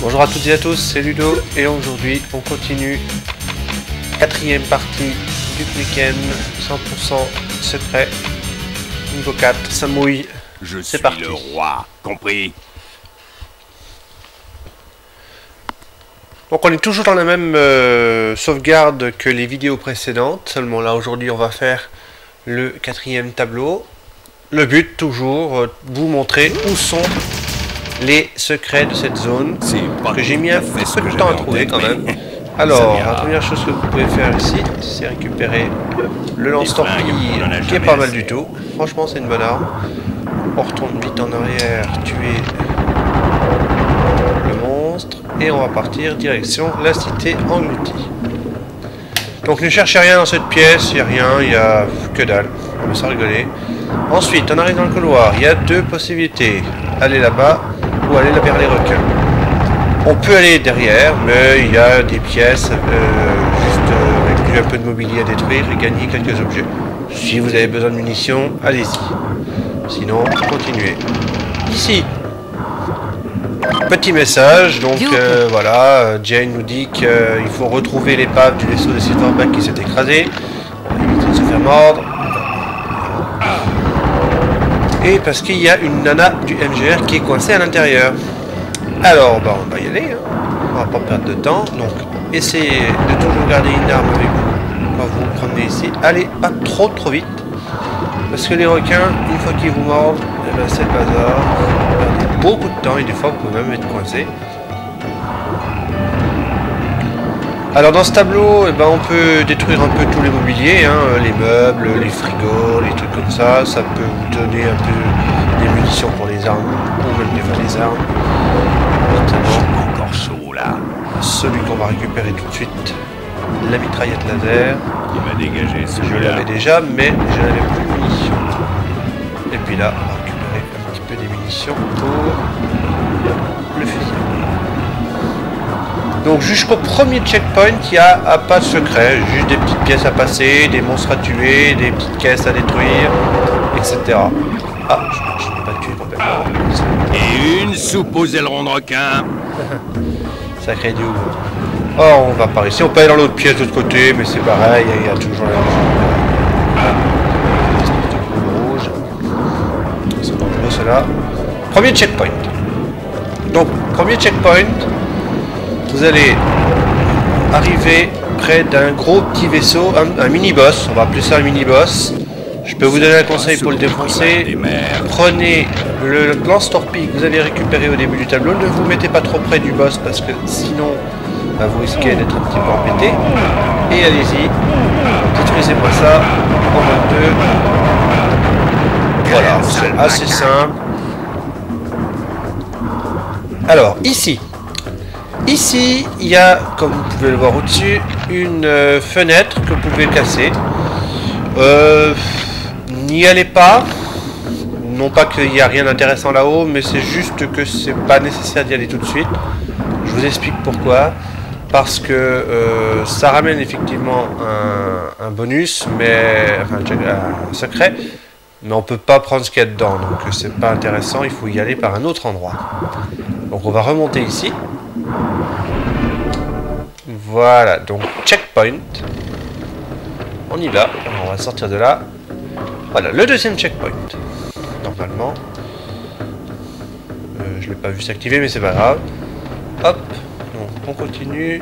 Bonjour à toutes et à tous, c'est Ludo et aujourd'hui on continue quatrième partie du week-end 100% secret niveau 4, ça mouille, c'est parti. Je suis le roi, compris? Donc on est toujours dans la même sauvegarde que les vidéos précédentes, seulement là aujourd'hui on va faire le quatrième tableau. Le but toujours, vous montrer où sont les secrets de cette zone que j'ai mis un peu de temps à trouver quand même. Alors, la première chose que vous pouvez faire ici, c'est récupérer le lance-torpille qui est pas mal du tout. Franchement, c'est une bonne arme. On retourne vite en arrière, tuer le monstre et on va partir direction la cité engloutie. Donc ne cherchez rien dans cette pièce, il n'y a rien, il n'y a que dalle. On va s'en rigoler. Ensuite, on arrive dans le couloir, il y a deux possibilités. Aller là-bas ou aller vers les requins. On peut aller derrière, mais il y a des pièces juste avec un peu de mobilier à détruire et gagner quelques objets. Si vous avez besoin de munitions, allez-y. Sinon, continuez. Ici, petit message, donc voilà, Jane nous dit qu'il faut retrouver l'épave du vaisseau de Silverback qui s'est écrasé. On va éviter de se faire mordre. Et parce qu'il y a une nana du MGR qui est coincée à l'intérieur. Alors, bah, on va y aller, hein. On va pas perdre de temps. Donc, essayez de toujours garder une arme avec vous quand vous vous promenez ici. Allez pas trop vite. Parce que les requins, une fois qu'ils vous mordent, eh ben, c'est le bazar. Vous perdez beaucoup de temps et des fois vous pouvez même être coincé. Alors dans ce tableau, eh ben, on peut détruire un peu tous les mobiliers, hein, les meubles, les frigos, les trucs comme ça. Ça peut vous donner un peu des munitions pour les armes, ou même des fois les armes. Notamment Encore chaud là. celui qu'on va récupérer tout de suite, la mitraillette laser. Il m'a dégagé Je celui-là. l'avais déjà, mais je n'avais plus de munitions. Et puis là, on va récupérer un petit peu des munitions pour le fusil. Donc jusqu'au premier checkpoint, il n'y a pas de secret, juste des petites pièces à passer, des monstres à tuer, des petites caisses à détruire, etc. Ah, je ne l'ai pas tué complètement. Et une soupe aux ailerons de requin. Sacré Dieu. Oh, on va par ici, on peut aller dans l'autre pièce de l'autre côté, mais c'est pareil, il y a toujours la rouge. C'est dangereux cela. Premier checkpoint. Donc, premier checkpoint. Vous allez arriver près d'un gros petit vaisseau, un mini-boss, on va appeler ça un mini-boss. Je peux vous donner un conseil pour le défoncer. Prenez le lance-torpille que vous avez récupéré au début du tableau, ne vous mettez pas trop près du boss parce que sinon bah, vous risquez d'être un petit peu embêté. Et allez-y, détruisez-moi ça en mode 2. Voilà, c'est assez simple. Alors, ici, il y a, comme vous pouvez le voir au-dessus, une fenêtre que vous pouvez casser. N'y allez pas. Non pas qu'il n'y a rien d'intéressant là-haut, mais c'est juste que c'est pas nécessaire d'y aller tout de suite. Je vous explique pourquoi. Parce que ça ramène effectivement un bonus, mais enfin un secret. Mais on peut pas prendre ce qu'il y a dedans, donc c'est pas intéressant. Il faut y aller par un autre endroit. Donc on va remonter ici. Voilà, donc checkpoint. On y va. Alors, on va sortir de là. Voilà, le deuxième checkpoint. Normalement. Je l'ai pas vu s'activer, mais c'est pas grave. Hop. Donc, on continue.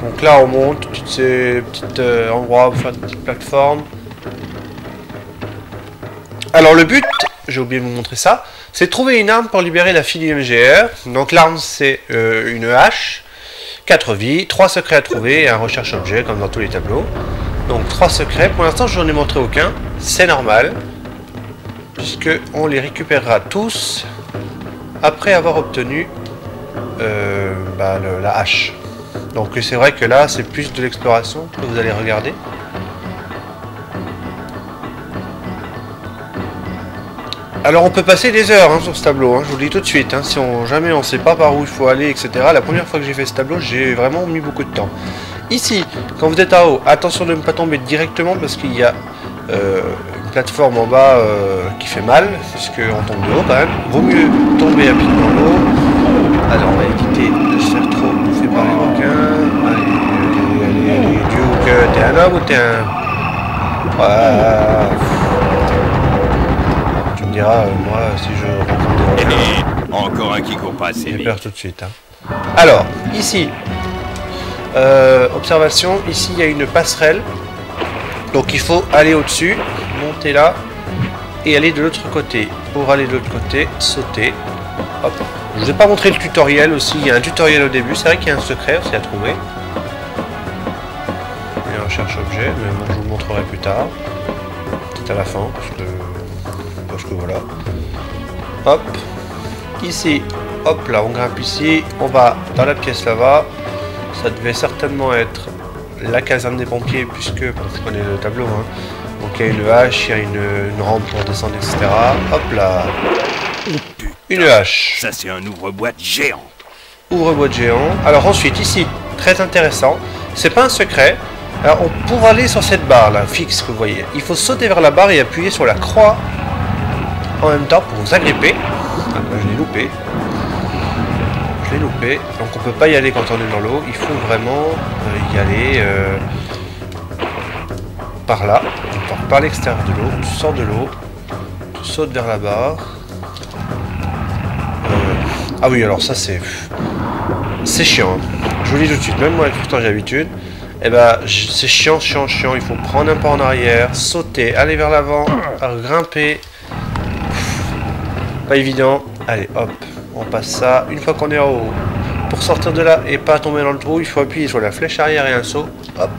Donc là, on monte toutes ces petites endroits pour faire des petites plateformes. Alors, le but, j'ai oublié de vous montrer ça, c'est de trouver une arme pour libérer la fille du MGR. Donc, l'arme, c'est une hache. 4 vies, 3 secrets à trouver et un recherche objet comme dans tous les tableaux. Donc 3 secrets, pour l'instant je n'en ai montré aucun, c'est normal, puisque on les récupérera tous après avoir obtenu la hache. Donc c'est vrai que là c'est plus de l'exploration que vous allez regarder. Alors on peut passer des heures hein, sur ce tableau, hein, je vous le dis tout de suite, hein, si jamais on ne sait pas par où il faut aller, etc. La première fois que j'ai fait ce tableau, j'ai vraiment mis beaucoup de temps. Ici, quand vous êtes en haut, attention de ne pas tomber directement parce qu'il y a une plateforme en bas qui fait mal, puisqu'on tombe de haut quand même. Vaut mieux tomber rapidement en haut Alors, on va éviter de se faire trop bouffer par les requins. Allez, Duke, t'es un homme ou t'es un... Ouais. Tu me diras, moi, si je rencontre des requins... Encore un qui court pas assez J'ai vite. peur tout de suite. Hein. Alors, ici, observation, ici il y a une passerelle. Donc il faut aller au-dessus, monter là, et aller de l'autre côté. Pour aller de l'autre côté, sauter. Hop. Je vous ai pas montré le tutoriel aussi, il y a un tutoriel au début, c'est vrai qu'il y a un secret aussi à trouver. Il y a un cherche objet, mais bon, je vous le montrerai plus tard. Peut-être à la fin, parce que voilà. Hop. Ici, hop là, on grimpe ici, on va dans la pièce là-bas. Ça devait certainement être la caserne des pompiers, puisque, bon, je connais le tableau, hein. Donc il y a une hache, il y a une rampe pour descendre, etc. Hop là. Une hache. Ça, c'est un ouvre-boîte géant. Ouvre-boîte géant. Alors ensuite, ici, très intéressant, c'est pas un secret. Alors pour aller sur cette barre là, fixe que vous voyez, il faut sauter vers la barre et appuyer sur la croix en même temps pour vous agripper. Ah, là, je l'ai loupé. Je l'ai loupé. Donc on peut pas y aller quand on est dans l'eau. Il faut vraiment y aller par là. On part par l'extérieur de l'eau. Tu sors de l'eau. Tu sautes vers la barre. Ah oui, alors ça c'est chiant. Hein. Je vous le dis tout de suite. Même moi, pourtant j'ai l'habitude. Et ben c'est chiant. Il faut prendre un pas en arrière, sauter, aller vers l'avant, grimper. Pas évident. Allez, hop. On passe ça. Une fois qu'on est en haut, pour sortir de là et pas tomber dans le trou, il faut appuyer sur la flèche arrière et un saut. Hop.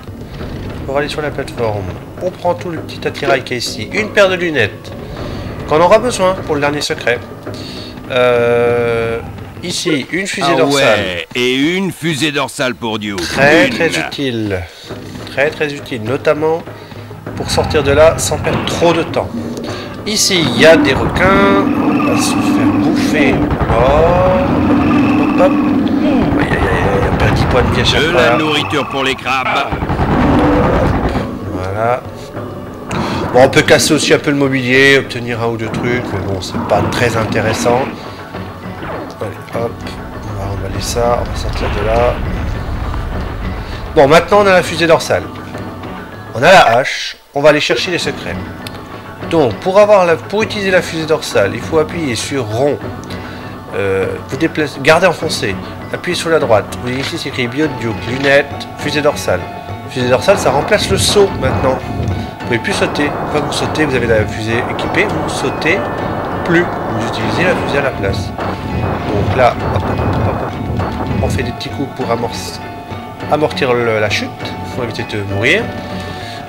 Pour aller sur la plateforme. On prend tout le petit attirail qui est ici. Une paire de lunettes. Qu'on aura besoin pour le dernier secret. Ici, une fusée dorsale. Ouais, et une fusée dorsale pour Duke. Très utile. Très utile. Notamment pour sortir de là sans perdre trop de temps. Ici, il y a des requins. On va se faire bouffer. Oh. Hop. On perd 10 points de vie à chaque De fois. la nourriture pour les crabes. Voilà. Bon, on peut casser aussi un peu le mobilier, obtenir un ou deux trucs, mais bon, c'est pas très intéressant. Allez, hop. On va emballer ça. On va sortir de là. Bon, maintenant, on a la fusée dorsale. On a la hache. On va aller chercher les secrets. Donc, pour utiliser la fusée dorsale, il faut appuyer sur rond. Vous déplacez, gardez enfoncé. Appuyez sur la droite. Vous voyez ici, c'est écrit Bio Duke, lunettes, fusée dorsale. Fusée dorsale, ça remplace le saut maintenant. Vous pouvez plus sauter. Une fois que vous sautez, vous avez la fusée équipée. Vous sautez plus. Vous utilisez la fusée à la place. Donc là, hop, on fait des petits coups pour amortir la chute. Pour éviter de mourir.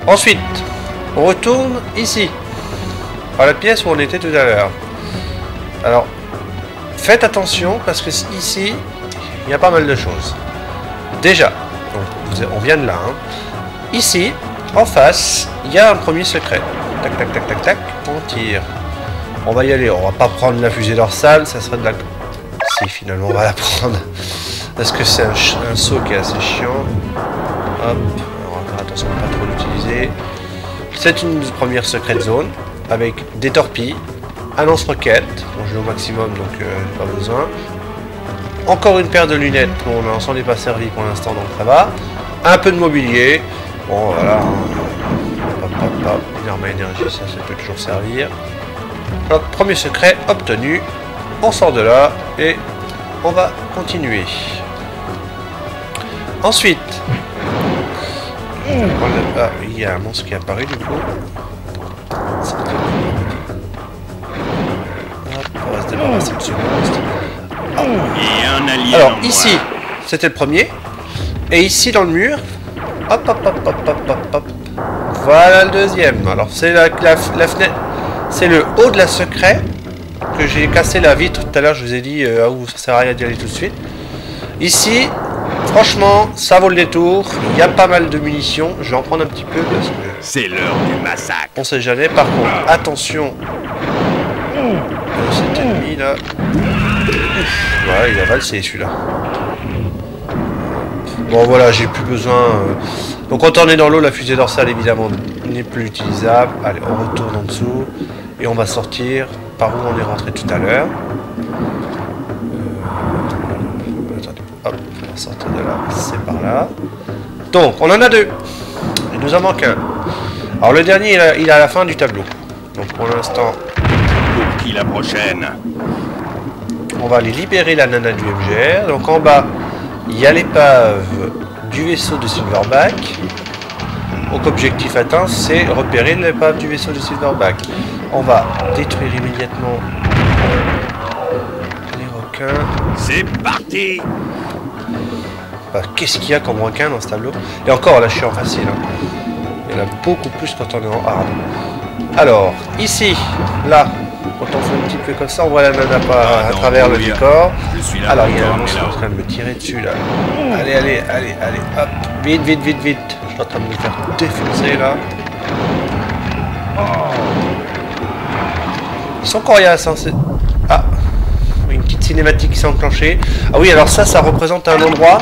Ensuite, on retourne ici. À la pièce où on était tout à l'heure. Alors, faites attention parce que ici, il y a pas mal de choses. Déjà, donc, on vient de là. Hein. Ici, en face, il y a un premier secret. Tac, tac, tac, tac, tac. On tire. On va y aller. On va pas prendre la fusée dorsale. Ça serait de la... Si, finalement, on va la prendre. Parce que c'est un saut qui est assez chiant. Hop. On va faire attention à ne pas trop l'utiliser. C'est une première secret zone. Avec des torpilles, un lance-roquette, bon, je l'ai au maximum donc pas besoin. Encore une paire de lunettes, bon, on s'en est pas servi pour l'instant donc ça va. Un peu de mobilier, bon voilà, une arme à énergie, ça peut toujours servir. Hop, premier secret obtenu, on sort de là et on va continuer. Ensuite, il y a un monstre qui est apparu du coup. On va se débarrasser de ce monstre. Et un allié. Alors ici, c'était le premier. Et ici dans le mur, hop hop hop hop hop hop hop. Voilà le deuxième. Alors c'est la fenêtre, c'est le haut de la secret que j'ai cassé la vitre tout à l'heure. Je vous ai dit ça sert à rien d'y aller tout de suite. Ici, franchement, ça vaut le détour. Il y a pas mal de munitions. Je vais en prendre un petit peu parce que c'est l'heure du massacre. on sait jamais. Par contre, attention. Cet ennemi là. Ouais, il a valsé celui-là. Bon voilà, j'ai plus besoin. Donc quand on est dans l'eau, la fusée dorsale évidemment n'est plus utilisable. Allez, on retourne en dessous et on va sortir par où on est rentré tout à l'heure. Hop, on va sortir de là, c'est par là. Donc, on en a deux. Il nous en manque un. Alors, le dernier, il est à la fin du tableau. Donc, pour l'instant... Pour qui la prochaine? On va aller libérer la nana du MGR. Donc, en bas, il y a l'épave du vaisseau de Silverback. Donc, objectif atteint, c'est repérer l'épave du vaisseau de Silverback. On va détruire immédiatement les requins. C'est parti! Bah, qu'est-ce qu'il y a comme requin dans ce tableau? Et encore, là, je suis en facile. Hein. Il y en a beaucoup plus quand on est en hard. Alors, ici, là, quand on fait un petit peu comme ça, on voit la nana à travers le décor. Je suis là. Alors, il y a un monstre en train de me tirer dessus, là. Allez, allez, allez, allez, hop. Vite, vite, vite, vite. Je suis en train de me faire défoncer, là. Ils sont coriaces, hein, c'est... Ah, une petite cinématique qui s'est enclenchée. Ah oui, alors ça représente un endroit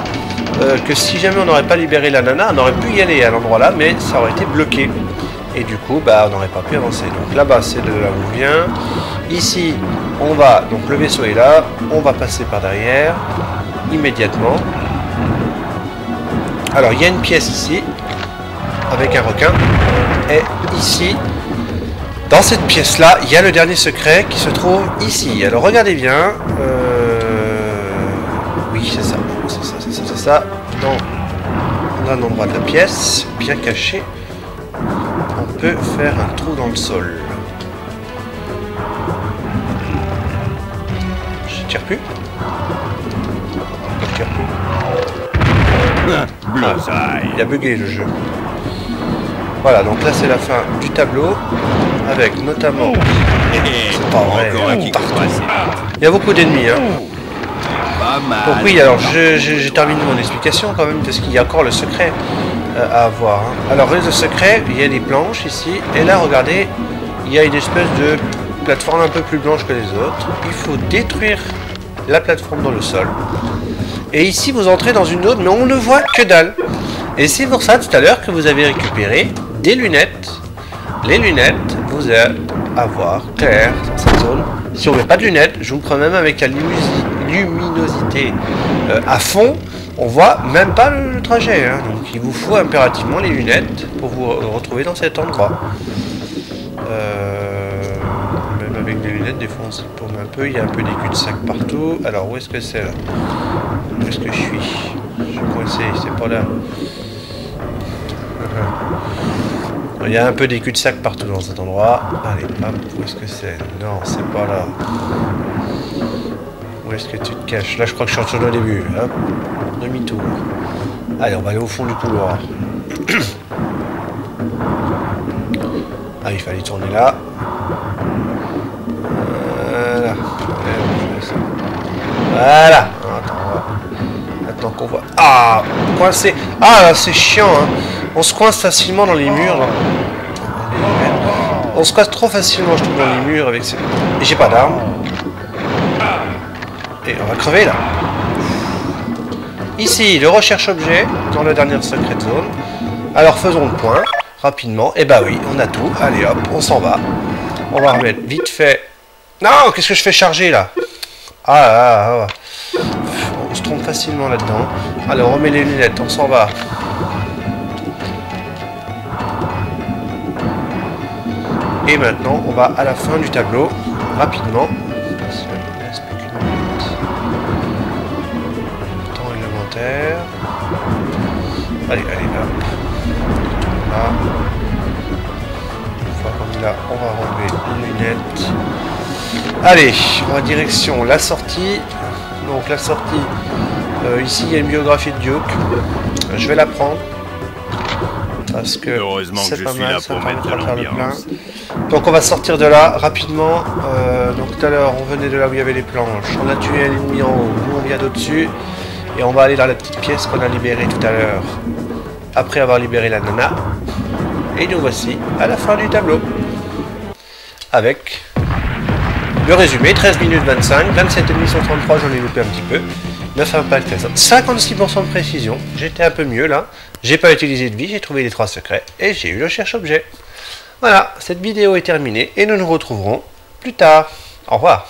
que si jamais on n'aurait pas libéré la nana, on aurait pu y aller à l'endroit là, mais ça aurait été bloqué. Et du coup, bah, on n'aurait pas pu avancer. Donc là-bas, c'est de là où on vient. Ici, on va... Donc le vaisseau est là. On va passer par derrière, immédiatement. Alors, il y a une pièce ici, avec un requin. Et ici... Dans cette pièce-là, il y a le dernier secret qui se trouve ici. Alors regardez bien. Oui, c'est ça. C'est ça. Dans un endroit de la pièce, bien caché, on peut faire un trou dans le sol. Je tire plus. Je tire plus. Il a bugué le jeu. Voilà, donc là c'est la fin du tableau, avec notamment... C'est pas vrai, il y a beaucoup d'ennemis, hein. Donc oui, alors j'ai terminé mon explication quand même, parce qu'il y a encore le secret à avoir. Hein. Alors le secret, il y a des planches ici, et là regardez, il y a une espèce de plateforme un peu plus blanche que les autres. Il faut détruire la plateforme dans le sol. Et ici vous entrez dans une autre, mais on ne voit que dalle. Et c'est pour ça tout à l'heure que vous avez récupéré des lunettes. Les lunettes, vous allez avoir clair dans cette zone. Si on met pas de lunettes, je vous prends même avec la luminosité à fond, on voit même pas le trajet. Hein. Donc il vous faut impérativement les lunettes pour vous retrouver dans cet endroit. Même avec des lunettes, des fois on se tourne un peu. Il y a un peu des cul-de-sac partout. Alors où est-ce que c'est là? Où est-ce que je suis? Je suis coincé, c'est pas là. Il y a un peu des cul-de-sac partout dans cet endroit. Allez, hop, où est-ce que c'est? Non, c'est pas là. Où est-ce que tu te caches? Là, je crois que je suis au début. Hop, demi-tour. Allez, on va aller au fond du couloir. Ah, il fallait tourner là. Voilà. Voilà. Attends, maintenant qu'on voit... Ah, coincé. Ah, c'est chiant, hein. On se coince facilement dans les murs. Là. On se coince trop facilement, je trouve, dans les murs avec ces... Et j'ai pas d'armes. Et on va crever, là. Ici, le recherche-objet, dans la dernière secret zone. Alors, faisons le point, rapidement. Et bah oui, on a tout. Allez, hop, on s'en va. On va remettre vite fait... Non, qu'est-ce que je fais charger, là? Ah. On se trompe facilement là-dedans. Allez, on remet les lunettes, on s'en va. Et maintenant, on va à la fin du tableau, rapidement. Parce qu'il ne reste plus qu'une minute. Temps réglementaire. Allez, hop. Là. Une fois qu'on est là, on va enlever les lunettes. Allez, on va direction la sortie. Donc la sortie, ici il y a une biographie de Duke. Je vais la prendre. Parce que c'est pas mal, ça permettra de faire le plein. Donc on va sortir de là rapidement. Donc tout à l'heure on venait de là où il y avait les planches. On a tué un ennemi en haut, nous on vient d'au-dessus. Et on va aller dans la petite pièce qu'on a libérée tout à l'heure. Après avoir libéré la nana. Et nous voici à la fin du tableau. Avec le résumé, 13 minutes 25, 27 ennemis sur 33, j'en ai loupé un petit peu. 9 impacts, 56% de précision, j'étais un peu mieux là. J'ai pas utilisé de vie, j'ai trouvé les 3 secrets et j'ai eu le cherche-objet. Voilà, cette vidéo est terminée et nous nous retrouverons plus tard. Au revoir.